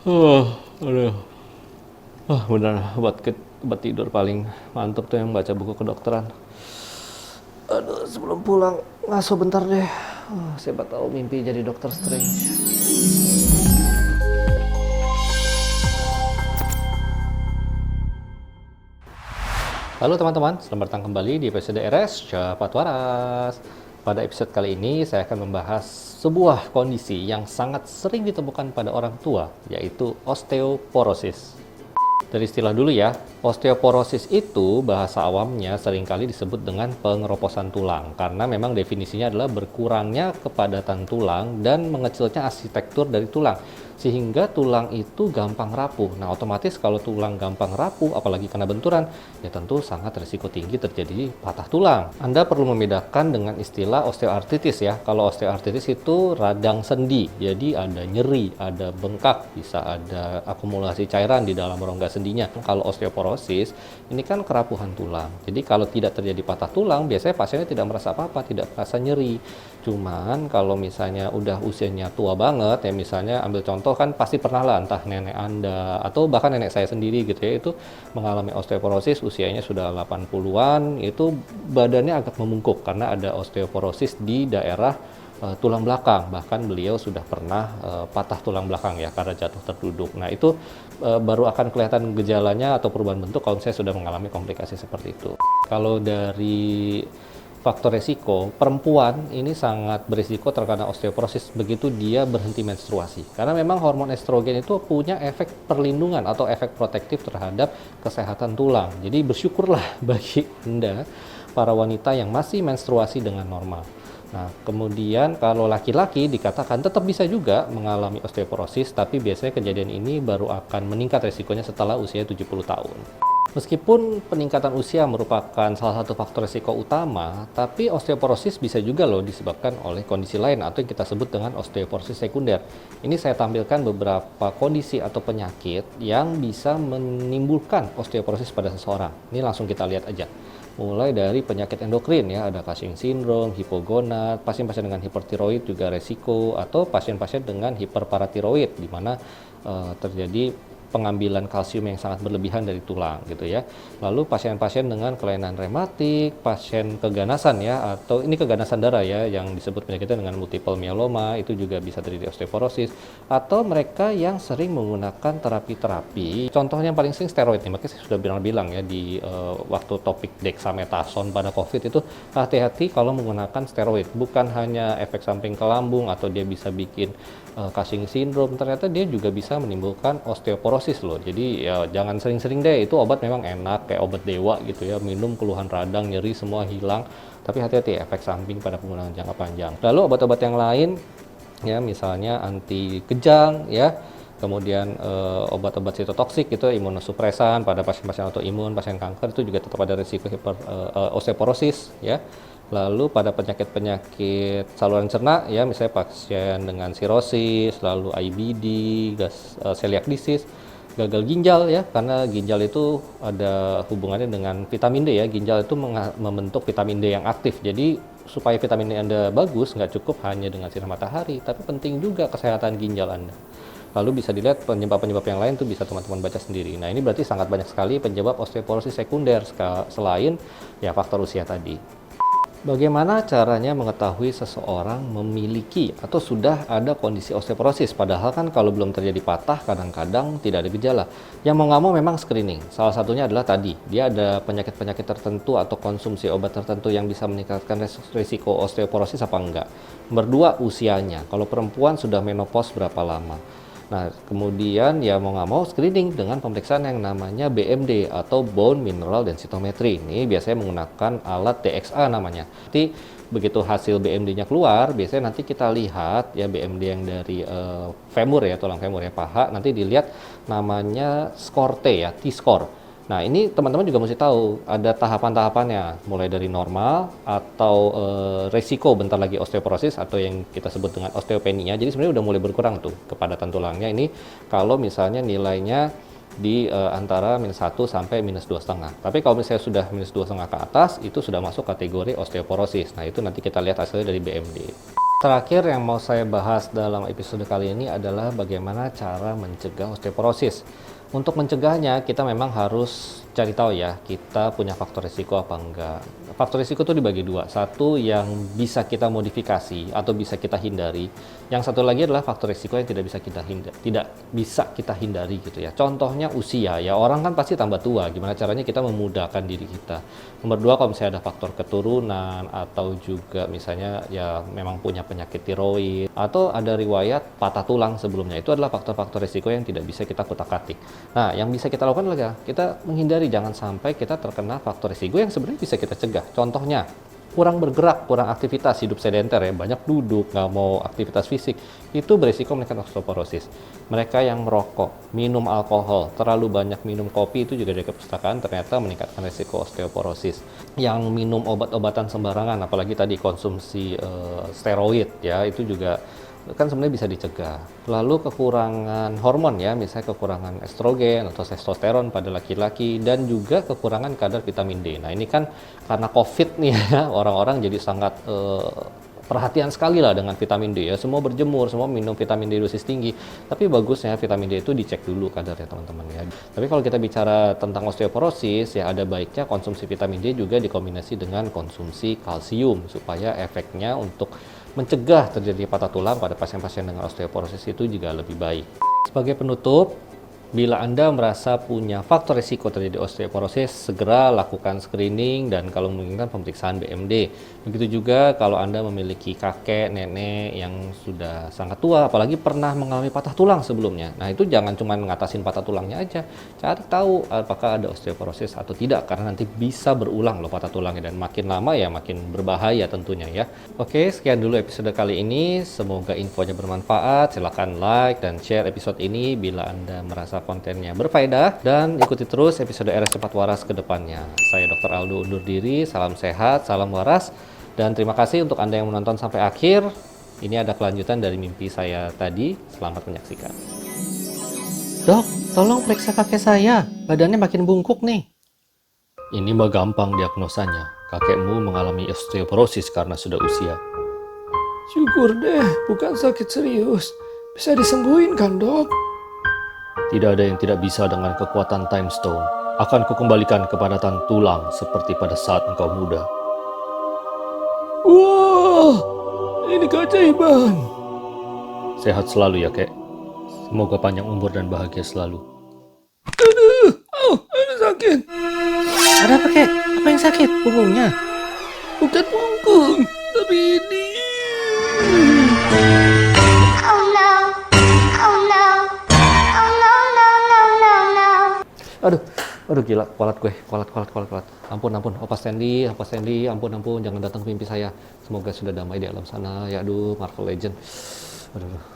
Aduh. Bener obat tidur paling mantep tuh yang baca buku kedokteran. Aduh, sebelum pulang ngaso bentar deh. Siapa tahu mimpi jadi dokter Strange. Halo teman-teman, selamat datang kembali di episode RS Cepat Waras. Pada episode kali ini saya akan membahas sebuah kondisi yang sangat sering ditemukan pada orang tua, yaitu osteoporosis. Dari istilah dulu ya, osteoporosis itu bahasa awamnya seringkali disebut dengan pengeroposan tulang karena memang definisinya adalah berkurangnya kepadatan tulang dan mengecilnya arsitektur dari tulang sehingga tulang itu gampang rapuh. Nah, otomatis kalau tulang gampang rapuh apalagi kena benturan, ya tentu sangat risiko tinggi terjadi patah tulang. Anda perlu membedakan dengan istilah osteoartritis ya. Kalau osteoartritis itu radang sendi, jadi ada nyeri, ada bengkak, bisa ada akumulasi cairan di dalam rongga sendinya. Kalau osteoporosis, ini kan kerapuhan tulang. Jadi kalau tidak terjadi patah tulang, biasanya pasiennya tidak merasa apa-apa, tidak merasa nyeri. Cuman kalau misalnya udah usianya tua banget, ya misalnya ambil contoh kan pasti pernah lah, entah nenek Anda atau bahkan nenek saya sendiri gitu ya, itu mengalami osteoporosis usianya sudah 80-an, itu badannya agak memungkuk karena ada osteoporosis di daerah tulang belakang. Bahkan beliau sudah pernah patah tulang belakang ya karena jatuh terduduk. Nah, itu baru akan kelihatan gejalanya atau perubahan bentuk kalau saya sudah mengalami komplikasi seperti itu. Kalau dari faktor resiko, perempuan ini sangat berisiko terkena osteoporosis begitu dia berhenti menstruasi. Karena memang hormon estrogen itu punya efek perlindungan atau efek protektif terhadap kesehatan tulang. Jadi bersyukurlah bagi Anda, para wanita yang masih menstruasi dengan normal. Nah, kemudian kalau laki-laki dikatakan tetap bisa juga mengalami osteoporosis, tapi biasanya kejadian ini baru akan meningkat resikonya setelah usia 70 tahun. Meskipun peningkatan usia merupakan salah satu faktor risiko utama, tapi osteoporosis bisa juga loh disebabkan oleh kondisi lain atau yang kita sebut dengan osteoporosis sekunder. Ini saya tampilkan beberapa kondisi atau penyakit yang bisa menimbulkan osteoporosis pada seseorang. Ini langsung kita lihat aja. Mulai dari penyakit endokrin ya, ada Cushing syndrome, hipogonad, pasien-pasien dengan hipertiroid juga resiko, atau pasien-pasien dengan hiperparatiroid di mana terjadi pengambilan kalsium yang sangat berlebihan dari tulang gitu ya. Lalu pasien-pasien dengan kelainan rematik, pasien keganasan ya, atau ini keganasan darah ya yang disebut penyakitnya dengan multiple myeloma, itu juga bisa terjadi osteoporosis, atau mereka yang sering menggunakan terapi-terapi. Contohnya yang paling sering steroid nih, makanya saya sudah bilang ya di waktu topik dexamethasone pada COVID itu, hati-hati kalau menggunakan steroid. Bukan hanya efek samping ke lambung atau dia bisa bikin Cushing syndrome, ternyata dia juga bisa menimbulkan osteoporosis loh. Jadi ya jangan sering-sering deh, itu obat memang enak kayak obat dewa gitu ya, minum keluhan radang, nyeri semua hilang, tapi hati-hati efek samping pada penggunaan jangka panjang. Lalu obat-obat yang lain ya, misalnya anti kejang ya, kemudian obat-obat sitotoksik gitu, imunosupresan pada pasien-pasien autoimun, pasien kanker itu juga tetap ada risiko osteoporosis ya. Lalu pada penyakit-penyakit saluran cerna ya, misalnya pasien dengan sirosis, lalu IBD, celiac disease, gagal ginjal ya, karena ginjal itu ada hubungannya dengan vitamin D ya. Ginjal itu membentuk vitamin D yang aktif. Jadi supaya vitamin D Anda bagus, nggak cukup hanya dengan sinar matahari, tapi penting juga kesehatan ginjal Anda. Lalu bisa dilihat penyebab-penyebab yang lain tuh bisa teman-teman baca sendiri. Nah, ini berarti sangat banyak sekali penyebab osteoporosis sekunder selain ya faktor usia tadi. Bagaimana caranya mengetahui seseorang memiliki atau sudah ada kondisi osteoporosis? Padahal kan kalau belum terjadi patah, kadang-kadang tidak ada gejala. Yang mau nggak mau memang screening. Salah satunya adalah tadi, dia ada penyakit-penyakit tertentu atau konsumsi obat tertentu yang bisa meningkatkan risiko osteoporosis apa enggak. Nomor dua, usianya. Kalau perempuan sudah menopause berapa lama? Nah, kemudian ya mau nggak mau screening dengan pemeriksaan yang namanya BMD atau Bone Mineral Densitometry. Ini biasanya menggunakan alat DXA namanya. Nanti begitu hasil BMD-nya keluar, biasanya nanti kita lihat ya BMD yang dari femur ya, tulang femur ya, paha, nanti dilihat namanya skor T ya, T-score. Nah, ini teman-teman juga mesti tahu ada tahapan-tahapannya, mulai dari normal atau resiko bentar lagi osteoporosis atau yang kita sebut dengan osteopenia. Jadi sebenarnya udah mulai berkurang tuh kepadatan tulangnya ini kalau misalnya nilainya di antara -1 sampai -2,5. Tapi kalau misalnya sudah -2,5 ke atas, itu sudah masuk kategori osteoporosis. Nah, itu nanti kita lihat hasilnya dari BMD. Terakhir yang mau saya bahas dalam episode kali ini adalah bagaimana cara mencegah osteoporosis. Untuk mencegahnya, kita memang harus cari tahu ya, kita punya faktor risiko apa enggak. Faktor risiko itu dibagi dua. Satu yang bisa kita modifikasi atau bisa kita hindari. Yang satu lagi adalah faktor risiko yang tidak bisa kita hindari gitu ya. Contohnya usia ya, orang kan pasti tambah tua. Gimana caranya kita memudahkan diri kita. Nomor dua, kalau misalnya ada faktor keturunan atau juga misalnya ya memang punya penyakit tiroid atau ada riwayat patah tulang sebelumnya, itu adalah faktor-faktor risiko yang tidak bisa kita kutak-atik. Nah, yang bisa kita lakukan adalah kita menghindari jangan sampai kita terkena faktor risiko yang sebenarnya bisa kita cegah. Contohnya, kurang bergerak, kurang aktivitas, hidup sedenter ya, banyak duduk, nggak mau aktivitas fisik, itu berisiko meningkat osteoporosis. Mereka yang merokok, minum alkohol, terlalu banyak minum kopi, itu juga dari kepustakaan ternyata meningkatkan risiko osteoporosis. Yang minum obat-obatan sembarangan, apalagi tadi konsumsi steroid ya, itu juga kan sebenarnya bisa dicegah. Lalu kekurangan hormon ya, misalnya kekurangan estrogen atau testosteron pada laki-laki dan juga kekurangan kadar vitamin D. Nah, ini kan karena COVID nih ya, orang-orang jadi sangat perhatian sekali lah dengan vitamin D ya. Semua berjemur, semua minum vitamin D dosis tinggi. Tapi bagusnya vitamin D itu dicek dulu kadarnya teman-teman ya. Tapi kalau kita bicara tentang osteoporosis ya, ada baiknya konsumsi vitamin D juga dikombinasi dengan konsumsi kalsium supaya efeknya untuk mencegah terjadi patah tulang pada pasien-pasien dengan osteoporosis itu juga lebih baik. Sebagai penutup, bila Anda merasa punya faktor risiko terjadi osteoporosis, segera lakukan screening dan kalau memungkinkan pemeriksaan BMD. Begitu juga kalau Anda memiliki kakek, nenek yang sudah sangat tua, apalagi pernah mengalami patah tulang sebelumnya. Nah, itu jangan cuma ngatasin patah tulangnya aja, cari tahu apakah ada osteoporosis atau tidak, karena nanti bisa berulang loh patah tulangnya dan makin lama ya makin berbahaya tentunya ya. Oke, sekian dulu episode kali ini. Semoga infonya bermanfaat. Silahkan like dan share episode ini bila Anda merasa kontennya berfaedah dan ikuti terus episode RS Cepat Waras ke depannya. Saya Dr. Aldo undur diri, salam sehat, salam waras, dan terima kasih untuk Anda yang menonton sampai akhir. Ini ada kelanjutan dari mimpi saya tadi. Selamat menyaksikan. Dok, tolong periksa kakek saya. Badannya makin bungkuk nih. Ini mah gampang diagnosanya. Kakekmu mengalami osteoporosis karena sudah usia. Syukur deh, bukan sakit serius. Bisa disembuhin kan, Dok? Tidak ada yang tidak bisa dengan kekuatan Time Stone. Akan kukembalikan kepadatan tulang seperti pada saat engkau muda. Wah, ini keajaiban. Sehat selalu ya, Kek. Semoga panjang umur dan bahagia selalu. Ini sakit. Ada apa, Kek? Apa yang sakit? Punggungnya? Bukan punggung, tapi ini. Oh no, oh no, oh no, no, no, no, no. Aduh gila, kualat gue, kualat. Ampun, Opa Stanley, ampun, jangan datang ke mimpi saya. Semoga sudah damai di alam sana. Ya aduh, Marvel Legend. Aduh.